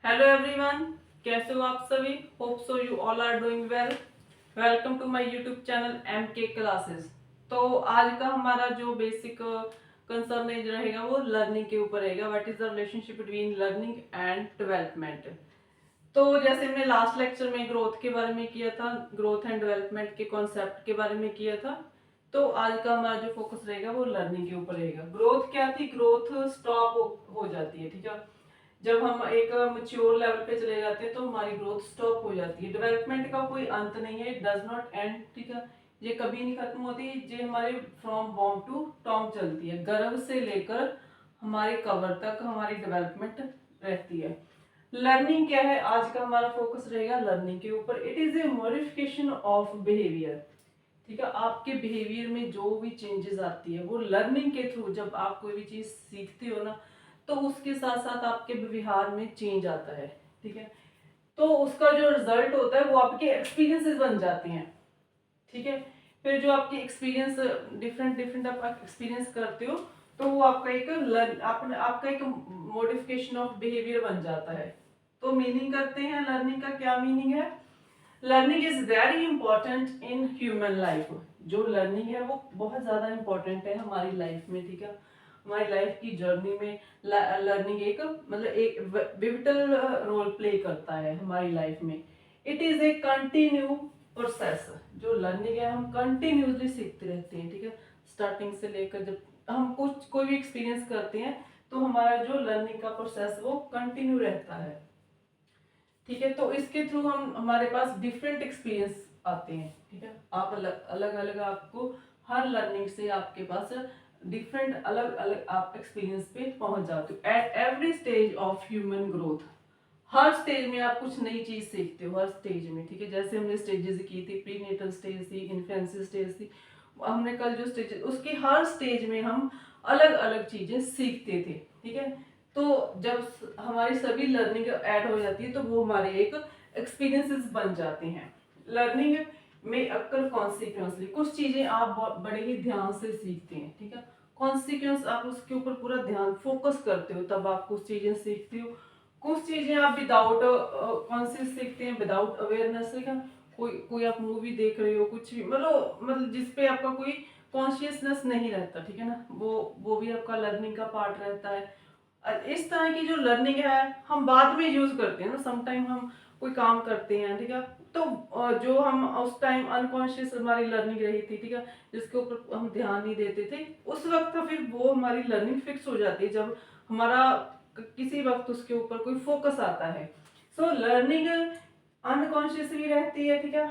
Hello everyone, कैसे हो आप सभी। Hope so you all are doing well. Welcome to my YouTube channel M K classes. तो आज का हमारा जो बेसिक कंसर्न रहेगा वो लर्निंग के ऊपर रहेगा। What is the relationship between learning and development. तो जैसे हमने लास्ट लेक्चर में ग्रोथ के बारे में किया था, ग्रोथ एंड डेवलपमेंट के कॉन्सेप्ट के बारे में किया था, तो आज का हमारा जो फोकस रहेगा वो लर्निंग के ऊपर रहेगा। ग्रोथ क्या थी, ग्रोथ स्टॉप हो जाती है, ठीक है। जब हम एक मच्योर लेवल पे चले जाते हैं तो हमारी ग्रोथ स्टॉप हो जाती है। डेवलपमेंट का कोई अंत नहीं है, इट डज नॉट एंड, ठीक है। ये कभी नहीं खत्म होती। ये हमारे फ्रॉम बॉर्न टू टॉम चलती है, गर्भ से लेकर हमारे कवर तक हमारी डेवलपमेंट रहती है। लर्निंग क्या है, आज का हमारा फोकस रहेगा लर्निंग के ऊपर। It is a modification of behaviour, ठीक है। आपके बिहेवियर में जो भी चेंजेस आती है वो लर्निंग के थ्रू, जब आप कोई भी चीज सीखते हो ना, तो उसके साथ साथ आपके व्यवहार में चेंज आता है, ठीक है। तो उसका जो रिजल्ट होता है वो आपके एक्सपीरियंसेस बन जाते हैं, ठीक है। फिर जो आपके एक्सपीरियंस डिफरेंट डिफरेंट आप एक्सपीरियंस करते हो, तो वो आपका एक आपका एक मॉडिफिकेशन ऑफ बिहेवियर बन जाता है। तो मीनिंग करते हैं, लर्निंग का क्या मीनिंग है। Learning is very important in human life. जो लर्निंग है वो बहुत ज्यादा इंपॉर्टेंट है हमारी लाइफ में, ठीक है। हमारी लाइफ की जर्नी में लर्निंग एक एक विविटल रोल प्ले करता है हमारी लाइफ में। It is a continue process. जो लर्निंग है हम कंटिन्यूसली सीखते रहते हैं, ठीक है। स्टार्टिंग से लेकर जब हम कुछ कोई भी एक्सपीरियंस करते हैं तो हमारा जो लर्निंग का प्रोसेस वो कंटिन्यू रहता है, ठीक है। तो इसके थ्रू हम हमारे पास डिफरेंट एक्सपीरियंस आते हैं, ठीक है। आप अलग अलग अलग आपको हर लर्निंग से आपके पास डिफरेंट अलग अलग आप एक्सपीरियंस पे पहुंच जाते हो। At every stage of human growth, her stage में आप कुछ नई चीज सीखते हो, हर स्टेज में, ठीक है। जैसे हमने स्टेजेस की थी, प्रीनेटल स्टेज थी, इन्फेंसी स्टेज थी, हमने कल जो स्टेज, उसकी हर स्टेज में हम अलग अलग चीजें सीखते थे, ठीक है। तो जब हमारी सभी लर्निंग ऐड हो जाती है तो वो हमारे एक एक्सपीरियंसेस बन जाते हैं। लर्निंग में अक्कर कॉन्सिक्वेंसली, कुछ चीजें आप बड़े ही ध्यान से सीखते हैं, ठीक है। कॉन्सिक्वेंस आप उसके ऊपर पूरा ध्यान फोकस करते हो, तब आप कुछ चीजें सीखते हो। कुछ चीजें आप विदाउट कॉन्सियस सीखते हैं, विदाउट अवेयरनेस, ठीक है। कोई कोई आप मूवी देख रहे हो, कुछ भी मतलब जिसपे आपका कोई कॉन्शियसनेस नहीं रहता, ठीक है ना, वो भी आपका लर्निंग का पार्ट रहता है। इस तरह की जो लर्निंग है हम बाद में यूज करते हैं ना, समटाइम हम कोई काम करते हैं, ठीक है। तो जो हम उस टाइम अनकॉन्शियस हमारी लर्निंग रही थी, ठीक है, जिसके ऊपर हम ध्यान नहीं देते थे, उस वक्त फिर वो हमारी लर्निंग फिक्स हो जाती है जब हमारा किसी वक्त उसके ऊपर कोई फोकस आता है। सो लर्निंग अनकॉन्शियसली रहती है, ठीक है।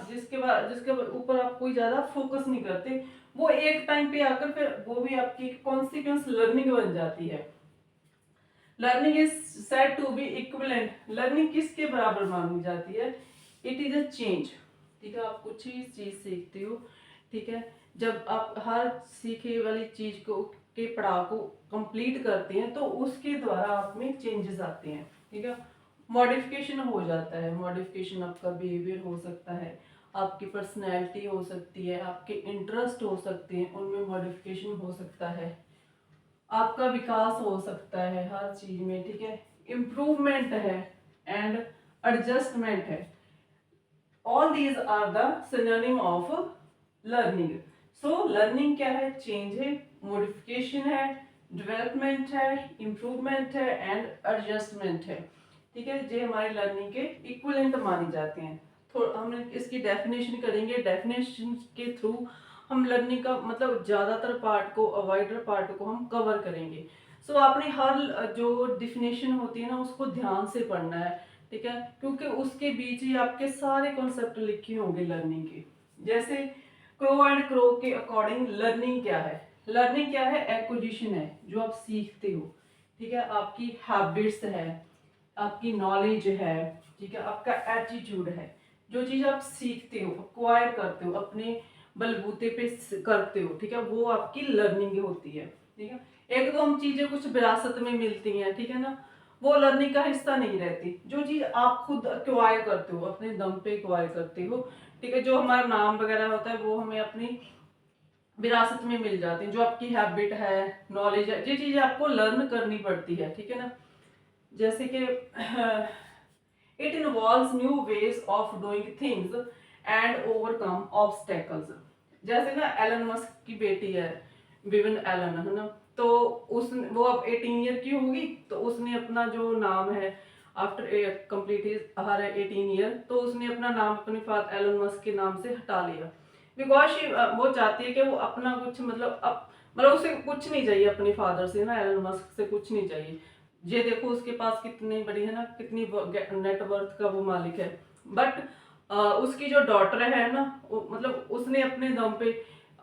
जिसके ऊपर आप कोई ज्यादा फोकस नहीं करते, वो एक टाइम पे आकर फिर वो भी आपकी कॉन्सिक्वेंस लर्निंग बन जाती है। Learning is said to be equivalent. Learning किसके बराबर मानी जाती है, इट इज अ चेंज, ठीक है। आप कुछ ही चीज सीखते हो, ठीक है। जब आप हर सीखे वाली चीज को के पड़ाव को कंप्लीट करते हैं तो उसके द्वारा आप में चेंजेस आते हैं, ठीक है। मॉडिफिकेशन हो जाता है। मॉडिफिकेशन आपका बिहेवियर हो सकता है, आपकी पर्सनैलिटी हो सकती है, आपके इंटरेस्ट हो सकते हैं, उनमें मॉडिफिकेशन हो सकता है, आपका विकास हो सकता है हर चीज में, ठीक है। इम्प्रूवमेंट है एंड एडजस्टमेंट है। All these are the synonym of learning. So learning क्या है, चेंज है, मॉडिफिकेशन है, डेवलपमेंट है, इम्प्रूवमेंट है एंड एडजस्टमेंट है, ठीक है। ये हमारी लर्निंग के इक्विवेलेंट माने जाते हैं। थोड़ा हम इसकी डेफिनेशन करेंगे, डेफिनेशन के थ्रू हम लर्निंग का मतलब ज्यादातर पार्ट को, वाइडर पार्ट को हम कवर करेंगे। सो आपने हर जो डिफिनेशन होती है ना उसको ध्यान से पढ़ना है, ठीक है, क्योंकि उसके बीच ही आपके सारे कॉन्सेप्ट लिखे होंगे लर्निंग के। जैसे क्रो एंड क्रो के अकॉर्डिंग लर्निंग क्या है। लर्निंग क्या है, एक्विजिशन है, जो आप सीखते हो, ठीक है। आपकी हैबिट्स है, आपकी नॉलेज है, ठीक है, आपका एटीट्यूड है। जो चीज आप सीखते हो, अक्वायर करते हो, अपने बलबूते पे करते हो, ठीक है, वो आपकी लर्निंग होती है, ठीक है। एक दो हम चीजें कुछ विरासत में मिलती हैं, ठीक है ना, वो लर्निंग का हिस्सा नहीं रहती। जो चीज आप खुद अक्वायर करते हो, अपने दम पे अक्वायर करते हो, ठीक है, जो हमारा नाम वगैरह होता है वो हमें अपनी विरासत में मिल जाती है। जो आपकी हैबिट है, नॉलेज है, ये चीजें आपको लर्न करनी पड़ती है, ठीक है ना। जैसे कि it involves new ways of doing things and overcome obstacles. जैसे ना एलन मस्क की बेटी है विविन एलन, है ना, तो उस वो अब 18 ईयर की होगी, तो उसने अपना जो नाम है आफ्टर कंप्लीट हर 18 ईयर, तो उसने अपना नाम अपने फादर एलन मस्क के नाम से हटा लिया। बिकॉज वो चाहती है कि वो अपना कुछ मतलब उसे कुछ नहीं चाहिए अपने फादर से ना, एलन मस्क से कुछ नहीं चाहिए। ये देखो उसके पास कितनी बड़ी है ना, कितनी नेटवर्थ का वो मालिक है। बट उसकी जो डॉटर है ना, मतलब उसने अपने दम पे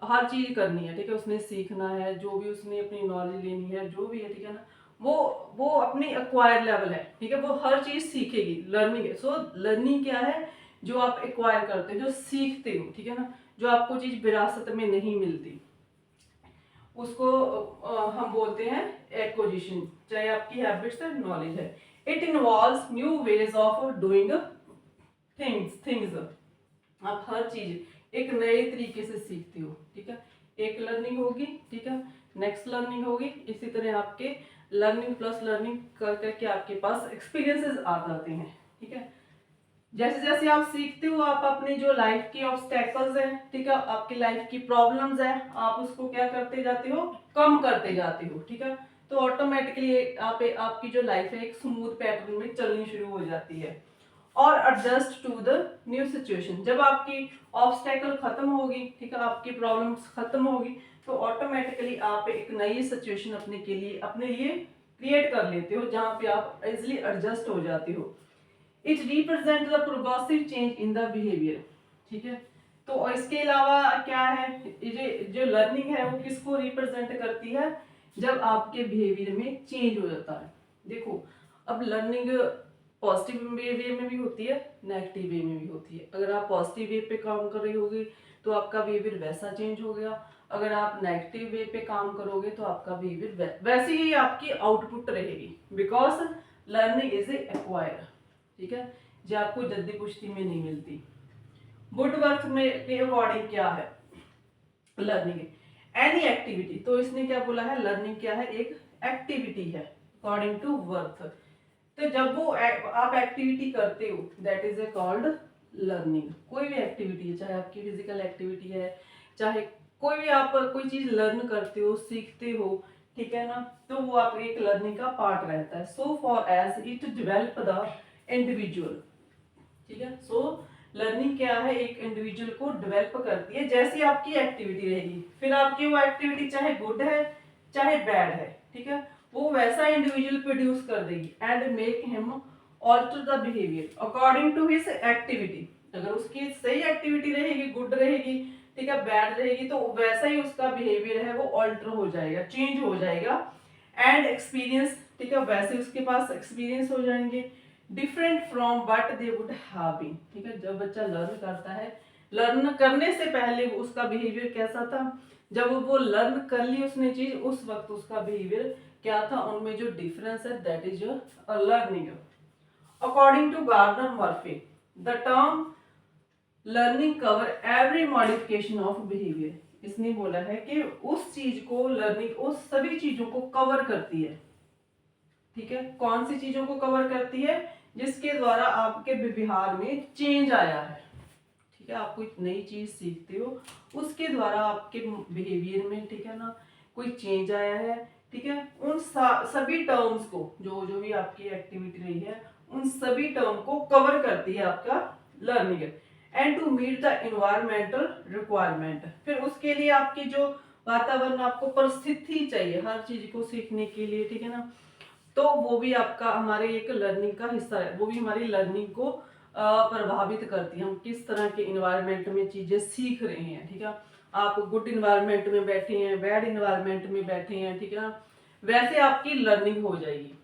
हर चीज करनी है, ठीक है, उसने सीखना है, जो भी उसने अपनी नॉलेज लेनी है, जो भी है, ठीक है ना, वो वो अपनी अक्वायर लेवल है, ठीक है, वो हर चीज सीखेगी, लर्निंग है। सो लर्निंग क्या है, जो आप एक्वायर करते हो, जो सीखते हो, ठीक है ना, जो आपको चीज विरासत में नहीं मिलती, उसको हम बोलते हैं एक्विजिशन, चाहे आपकी हैबिट्स है, नॉलेज है। It involves new ways of doing things. आप हर चीज एक नए तरीके से सीखते हो, ठीक है, एक लर्निंग होगी, ठीक है, नेक्स्ट लर्निंग होगी, इसी तरह आपके लर्निंग प्लस लर्निंग कर करके आपके पास एक्सपीरियंसेस आ जाते हैं, ठीक है। जैसे जैसे आप सीखते हो, आप अपनी जो लाइफ की ऑब्स्टेकल्स हैं, ठीक है, आपकी लाइफ की प्रॉब्लम्स हैं, आप उसको क्या करते जाते हो, कम करते जाते हो, ठीक है। तो ऑटोमेटिकली आपकी जो लाइफ है एक स्मूथ पैटर्न में चलनी शुरू हो जाती है। और adjust to the new situation, जब आपकी ऑब्स्टेकल खत्म होगी, ठीक है, आपकी प्रॉब्लम्स खत्म होगी, तो ऑटोमेटिकली आप एक नई सिचुएशन अपने लिए क्रिएट कर लेते हो, जहां पे आप इजिली एडजस्ट हो जाते हो। It represent the progressive change in the behaviour, ठीक है। तो इसके अलावा क्या है, ये जो लर्निंग है वो किसको रिप्रेजेंट करती है, जब आपके बिहेवियर में चेंज हो जाता है। देखो, अब लर्निंग पॉजिटिव बिहेवियर में भी होती है, नेगेटिव वे में भी होती है। अगर आप पॉजिटिव वे पे काम कर रही होगी तो आपका बिहेवियर वैसा चेंज हो गया, अगर आप नेगेटिव वे पे काम करोगे तो आपका बिहेवियर वैसी ही आपकी आउटपुट रहेगी, because learning is A acquire, ठीक है, जो आपको जल्दी पुश्ती में नहीं मिलती। वुडवर्थ में के अकॉर्डिंग क्या है लर्निंग, एनी एक्टिविटी, तो इसने क्या बोला है, लर्निंग क्या है, एक एक्टिविटी है अकॉर्डिंग टू वर्थ। तो जब वो आप एक्टिविटी करते हो, that is A called learning. कोई भी एक्टिविटी है, चाहे आपकी फिजिकल एक्टिविटी है, चाहे कोई भी आप कोई चीज लर्न करते हो, सीखते हो, ठीक है ना, तो वो आप एक लर्निंग का पार्ट रहता है। So for as it develop the individual, ठीक है। सो लर्निंग क्या है, एक इंडिविजुअल को डेवलप करती है, जैसी आपकी एक्टिविटी रहेगी, फिर आपकी वो एक्टिविटी चाहे गुड है चाहे बैड है, ठीक है, वो वैसा इंडिविजुअल प्रोड्यूस कर देगी and make him alter the behaviour according to his activity. अगर उसकी सही एक्टिविटी रहेगी, गुड रहेगी, ठीक है, बैड रहेगी, तो वैसा ही उसका बिहेवियर है वो ऑल्टर हो जाएगा, चेंज हो जाएगा। एंड एक्सपीरियंस, ठीक है, वैसे उसके पास एक्सपीरियंस हो जाएंगे different from what they would have been, ठीक है। जब बच्चा लर्न करता है, लर्न करने से पहले उसका बिहेवियर कैसा था, जब वो लर्न कर ली उसने चीज, उस वक्त उसका बिहेवियर क्या था, उनमें जो डिफरेंस है that is your learning. According to Gardner Murphy, the term learning cover every modification of behaviour. इसने बोला है कि उस चीज को लर्निंग उस सभी चीजों को कवर करती है, ठीक है। कौन सी चीजों को कवर करती है, जिसके द्वारा आपके व्यवहार में चेंज आया है, ठीक है, आप कोई नई चीज सीखते हो, उसके द्वारा आपके बिहेवियर में, ठीक है ना, कोई चेंज आया है, ठीक है। उन सभी टर्म्स को, जो जो भी आपकी एक्टिविटी रही है, उन सभी टर्म को कवर करती है आपका learning. And to meet the environmental requirement, फिर उसके लिए आपकी जो वातावरण, आपको परिस्थिति चाहिए हर चीज को सीखने के लिए, ठीक है ना, तो वो भी आपका हमारे एक लर्निंग का हिस्सा है, वो भी हमारी लर्निंग को प्रभावित करती है, हम किस तरह के इन्वायरमेंट में चीजें सीख रहे हैं, ठीक है। आप गुड इन्वायरमेंट में बैठे हैं, बैड इन्वायरमेंट में बैठे हैं, ठीक है ना, वैसे आपकी लर्निंग हो जाएगी।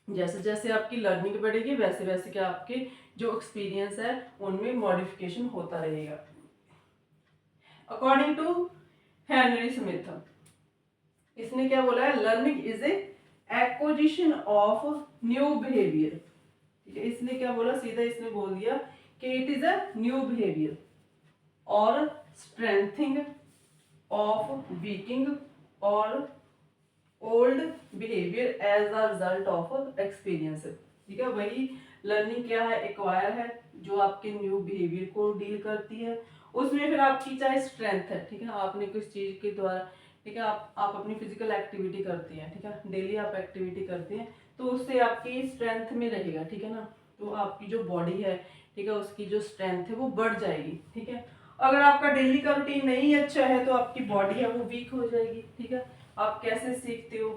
जैसे जैसे आपकी लर्निंग बढ़ेगी, वैसे वैसे क्या आपके जो एक्सपीरियंस है उनमें मॉडिफिकेशन होता रहेगा। अकॉर्डिंग टू हेनरी स्मिथ, इसने क्या बोला है, learning is A acquisition of new behaviour, ठीक है। इसने क्या बोला, सीधा इसने बोल दिया कि it is a new behaviour और स्ट्रेंथिंग ऑफ वीकिंग और old behaviour as a result of experience. ठीक है, वही लर्निंग क्या है, एक्वायर है, जो आपके न्यू बिहेवियर को डील करती है। उसमें फिर आपकी चाहे स्ट्रेंथ है, ठीक है, आपने किस चीज के द्वारा, ठीक है, आप अपनी फिजिकल एक्टिविटी करती हैं, ठीक है, डेली आप एक्टिविटी करती हैं, तो उससे आपकी स्ट्रेंथ में रहेगा, ठीक है ना, तो आपकी जो बॉडी है, ठीक है, उसकी जो स्ट्रेंथ है वो बढ़ जाएगी। ठीक है, अगर आपका डेली का रूटीन नहीं अच्छा है तो आपकी बॉडी है वो वीक हो जाएगी। ठीक है, आप कैसे सीखते हो,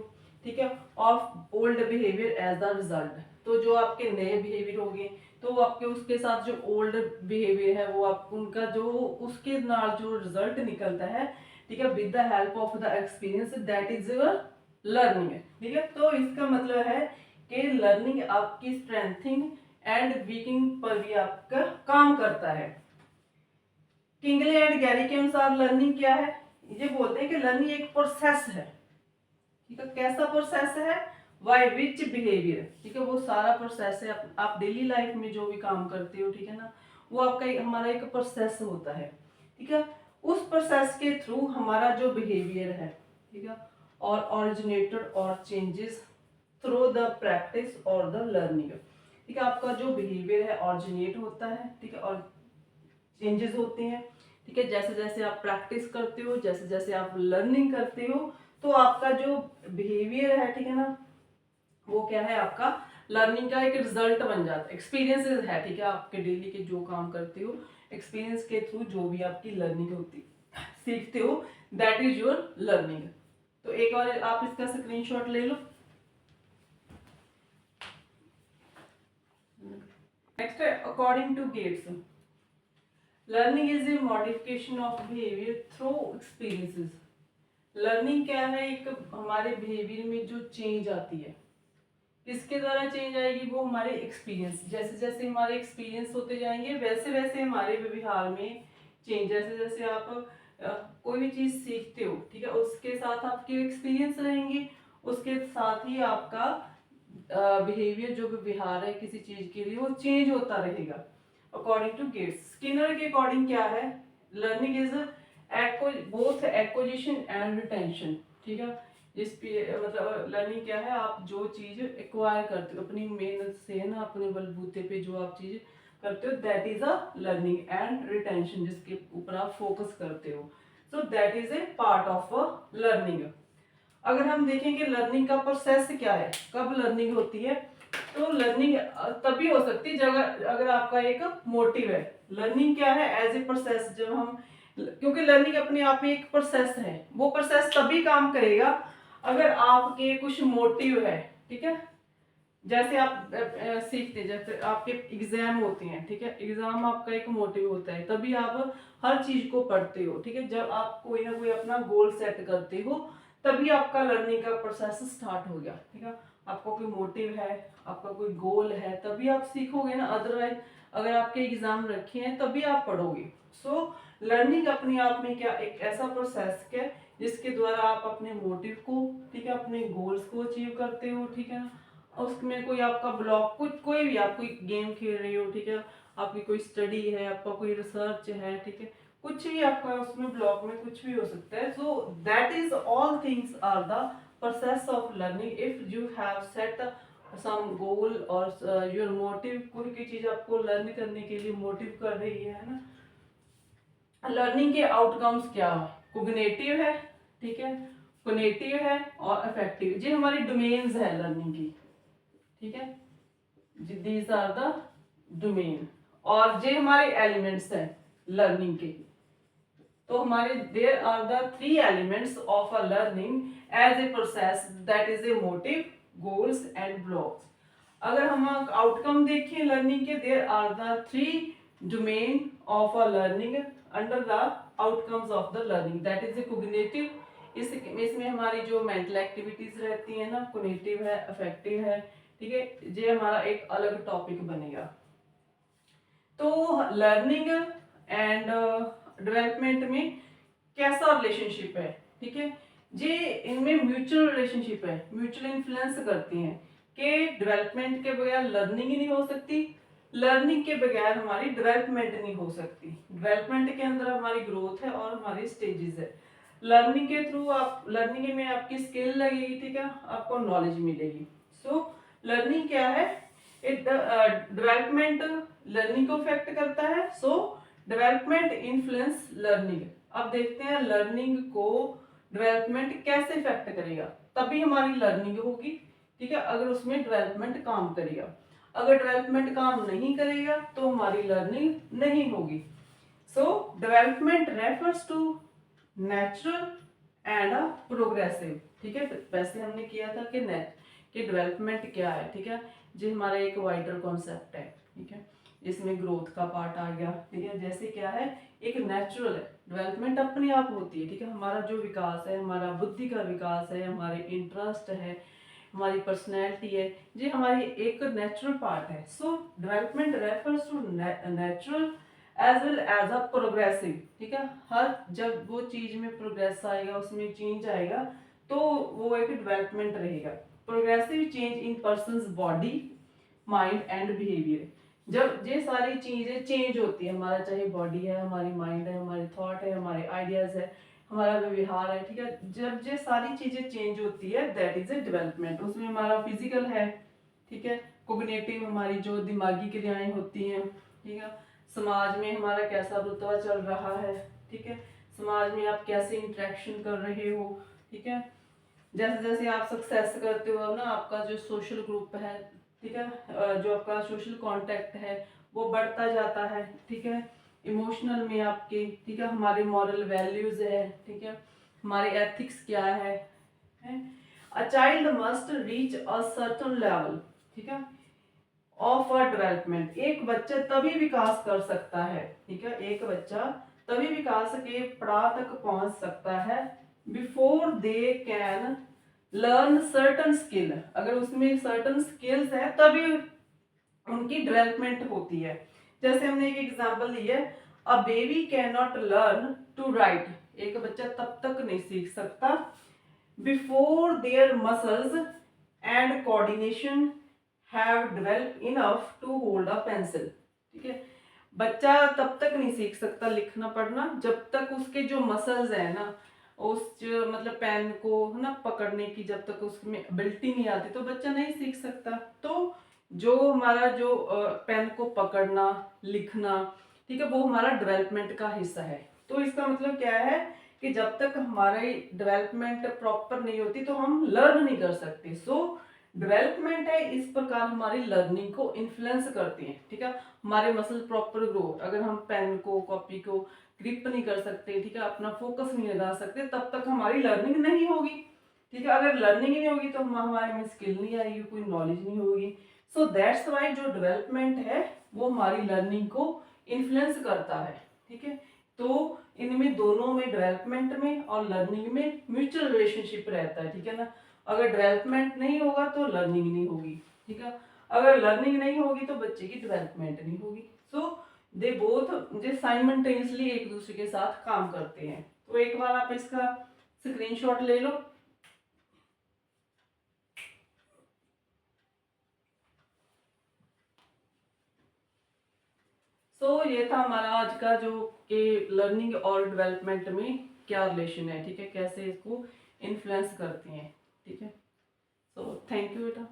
ठीक है, of old behaviour as the result, तो जो आपके नए बिहेवियर होंगे तो वो आपके उसके साथ जो ओल्ड बिहेवियर है वो आप उनका जो उसके नाल जो रिजल्ट निकलता है, ठीक है, with the help of the experience, that is your learning. ठीक है, तो इसका मतलब है कि लर्निंग आपकी स्ट्रेंथिंग एंड वीकिंग पर भी आपका काम करता है। किंगले एंड गैरी के अनुसार लर्निंग क्या है, ये बोलते हैं कि लर्निंग एक प्रोसेस है। ठीक है, कैसा प्रोसेस है, वाई विच बिहेवियर, ठीक है, वो सारा प्रोसेस है, आप डेली लाइफ में जो भी काम करते हो, ठीक है ना, वो आपका हमारा एक प्रोसेस होता है। ठीक है, उस प्रोसेस के थ्रू हमारा जो बिहेवियर है, ठीक है, और ऑरिजिनेटेड और चेंजेस थ्रू द प्रैक्टिस और द लर्निंग। ठीक है, आपका जो बिहेवियर है ऑरिजिनेट होता है, ठीक है, और चेंजेस होते हैं। ठीक है, जैसे जैसे आप प्रैक्टिस करते हो, जैसे जैसे आप लर्निंग करते हो, तो आपका जो बिहेवियर है, ठीक है ना, वो क्या है, आपका लर्निंग का एक रिजल्ट बन जाता है, एक्सपीरियंसेस है। ठीक है, आपके डेली के जो काम करते हो, एक्सपीरियंस के थ्रू जो भी आपकी लर्निंग होती सीखते हो, दैट इज योर लर्निंग। तो एक और आप इसका स्क्रीनशॉट ले लो। नेक्स्ट है according to Gates, learning is a modification of behaviour through experiences. Learning क्या है, एक हमारे बिहेवियर में जो चेंज आती है, किसके द्वारा चेंज आएगी, वो हमारे एक्सपीरियंस, जैसे जैसे हमारे एक्सपीरियंस होते जाएंगे वैसे वैसे हमारे व्यवहार में चेंज, जैसे जैसे आप कोई भी चीज सीखते हो, ठीक है, उसके साथ आपके एक्सपीरियंस रहेंगे, उसके साथ ही आपका बिहेवियर जो व्यवहार है किसी चीज के लिए वो चेंज होता रहेगा। अकॉर्डिंग टू गेट्स, स्किनर के अकॉर्डिंग क्या है, learning is both acquisition and retention. ठीक है, जिस मतलब लर्निंग क्या है, आप जो चीज एक्वायर करते हो अपनी मेहनत से ना, अपने बलबूते पे जो आप चीज करते हो, that is a learning, and retention जिसके ऊपर आप फोकस करते हो, सो that is A part of a learning. अगर हम देखेंगे लर्निंग का प्रोसेस क्या है, कब लर्निंग होती है, तो लर्निंग तभी हो सकती है जब अगर आपका एक मोटिव है। लर्निंग क्या है, एज ए प्रोसेस, जब हम, क्योंकि लर्निंग अपने आप में एक प्रोसेस है, वो प्रोसेस तभी काम करेगा अगर आपके कुछ मोटिव है। ठीक है, जैसे आप सीखते हैं, जैसे आपके एग्जाम होते हैं, ठीक है, एग्जाम आपका एक मोटिव होता है, तभी आप हर चीज को पढ़ते हो। ठीक है, जब आप कोई ना कोई अपना गोल सेट करते हो, तभी आपका लर्निंग का प्रोसेस स्टार्ट हो गया। ठीक है, आपका कोई मोटिव है, आपका कोई गोल है, तभी आप सीखोगे ना, अदरवाइज अगर आपके एग्जाम रखे हैं तभी आप पढ़ोगे। सो लर्निंग अपने आप में क्या एक ऐसा प्रोसेस है जिसके द्वारा आप अपने मोटिव को, ठीक है, अपने गोल्स को अचीव करते हो। ठीक है ना, उसमें कोई आपका ब्लॉक, कुछ कोई भी, आप कोई गेम खेल रहे हो, ठीक है, आपकी कोई स्टडी है, आपका कोई रिसर्च है, ठीक है, कुछ भी आपका उसमें ब्लॉक में कुछ भी हो सकता है। So that is all things are the process of learning. If you have set some goal और योर मोटिव, कोई की चीज आपको लर्न करने के लिए मोटिव कर रही है ना। लर्निंग के आउटकम्स क्या है, कोग्निटिव है, ठीक है, कोग्निटिव है और अफेक्टिव, ये हमारी डोमेन्स है लर्निंग की। ठीक है, दीज आर द डोमेन, और ये हमारे एलिमेंट्स हैं लर्निंग के। तो हमारे there are the three elements of a learning as a process, that is a motive, goals and blocks. अगर हम आउटकम देखें लर्निंग के, there are the three domain of a learning under the outcomes of the learning, that is a cognitive, इसमें हमारी जो mental activities रहती है ना, कोग्निटिव है, अफेक्टिव है। ठीक है, ये हमारा एक अलग टॉपिक बनेगा। तो लर्निंग एंड डेवलपमेंट में कैसा रिलेशनशिप है, ठीक है, ये इनमें म्यूचुअल रिलेशनशिप है, म्यूचुअल इन्फ्लुएंस करती हैं कि डेवलपमेंट के बगैर लर्निंग ही नहीं हो सकती, लर्निंग के बगैर हमारी डेवलपमेंट नहीं हो सकती। डेवलपमेंट के अंदर हमारी ग्रोथ है और हमारी स्टेजेस है। लर्निंग के थ्रू आप लर्निंग में आपकी स्किल लगेगी, ठीक है, आपको नॉलेज मिलेगी। सो लर्निंग क्या है, इट डेवलपमेंट लर्निंग को इफेक्ट करता है। So development influence learning. अब देखते हैं लर्निंग को डेवलपमेंट कैसे इफेक्ट करेगा, तभी हमारी लर्निंग होगी, ठीक है, अगर उसमें डेवलपमेंट काम करेगा। अगर डेवलपमेंट काम नहीं करेगा तो हमारी लर्निंग नहीं होगी। So development refers to natural and progressive, ठीक है। वैसे हमने किया था कि डेवलपमेंट क्या है, ठीक है, जो हमारा एक वाइडर कॉन्सेप्ट है, ठीक है, इसमें ग्रोथ का पार्ट आ गया, ठीक है। जैसे क्या है, एक नेचुरल है, डेवलपमेंट अपने आप होती है, ठीक है, हमारा जो विकास है, हमारा बुद्धि का विकास है, हमारे इंटरेस्ट है, हमारी पर्सनैलिटी है, ये हमारी एक नेचुरल पार्ट है। So development refers to natural as well as a progressive, ठीक है। हर जब वो चीज में प्रोग्रेस आएगा, उसमें चेंज आएगा, तो वो एक डेवलपमेंट रहेगा। Progressive change in persons body, mind and behaviour. जब ये सारी चीजें चेंज होती है, हमारा चाहे बॉडी है, हमारी माइंड है, हमारे थॉट है, हमारे आइडियाज है, हमारा व्यवहार है, ठीक है, जब ये सारी चीजें चेंज होती है, दैट इज ए डेवलपमेंट। उसमें हमारा फिजिकल है, ठीक है, कोग्निटिव हमारी जो दिमागी क्रियाएं होती हैं, ठीक है, समाज में हमारा कैसा रुतबा चल रहा है, ठीक है, समाज में आप कैसे इंटरेक्शन कर रहे हो, ठीक है, जैसे जैसे आप सक्सेस करते हो ना, आपका जो सोशल ग्रुप है, ठीक है, जो आपका सोशल कांटेक्ट है वो बढ़ता जाता है, ठीक है, इमोशनल में आपके, ठीक है, हमारे मॉरल वैल्यूज है, ठीक है, हमारे एथिक्स क्या है। A child must reach a certain level, ठीक है, ऑफ अ डेवलपमेंट। एक बच्चा तभी विकास कर सकता है, ठीक है, एक बच्चा तभी विकास के पड़ाव तक पहुंच सकता है, before they can learn certain skill. अगर उसमें सर्टन स्किल्स है तभी उनकी डेवलपमेंट होती है। जैसे हमने एक एग्जांपल ली है, a baby can not learn to write. एक बच्चा तब तक नहीं सीख सकता before their muscles and coordination have developed enough to hold a pencil, ठीक है। बच्चा तब तक नहीं सीख सकता लिखना पढ़ना जब तक उसके जो मसल्स है ना, उस जो मतलब पेन को है ना पकड़ने की, जब तक उसमें एबिलिटी नहीं आती तो बच्चा नहीं सीख सकता। तो जो हमारा जो पेन को पकड़ना, लिखना, ठीक है, वो हमारा डेवलपमेंट का हिस्सा है। तो इसका मतलब क्या है कि जब तक हमारी डेवलपमेंट प्रॉपर नहीं होती तो हम लर्न नहीं कर सकते। सो डेवलपमेंट है इस प्रकार हमारी लर्निंग को इन्फ्लुएंस करती है, ठीक है। हमारे मसल प्रॉपर ग्रो, अगर हम पेन को, कॉपी को ग्रिप नहीं कर सकते, ठीक है, अपना फोकस नहीं लगा सकते, तब तक हमारी लर्निंग नहीं होगी, ठीक है। अगर लर्निंग ही नहीं होगी तो हमारे में स्किल नहीं आएगी, कोई नॉलेज नहीं होगी। सो दैट्स वाई जो डेवलपमेंट है वो हमारी लर्निंग को इन्फ्लुएंस करता है, ठीक है। तो इनमें दोनों में, डेवलपमेंट में और लर्निंग में म्यूचुअल रिलेशनशिप रहता है, ठीक है ना। अगर डेवलपमेंट नहीं होगा तो लर्निंग नहीं होगी, ठीक है, अगर लर्निंग नहीं होगी तो बच्चे की डेवलपमेंट नहीं होगी। सो दे बोथ जो साइमल्टेनियसली एक दूसरे के साथ काम करते हैं। तो एक बार आप इसका स्क्रीनशॉट ले लो। ये था हमारा आज का जो कि लर्निंग और डेवलपमेंट में क्या रिलेशन है, ठीक है, कैसे इसको इन्फ्लुएंस करती हैं, ठीक है। थैंक यू बेटा।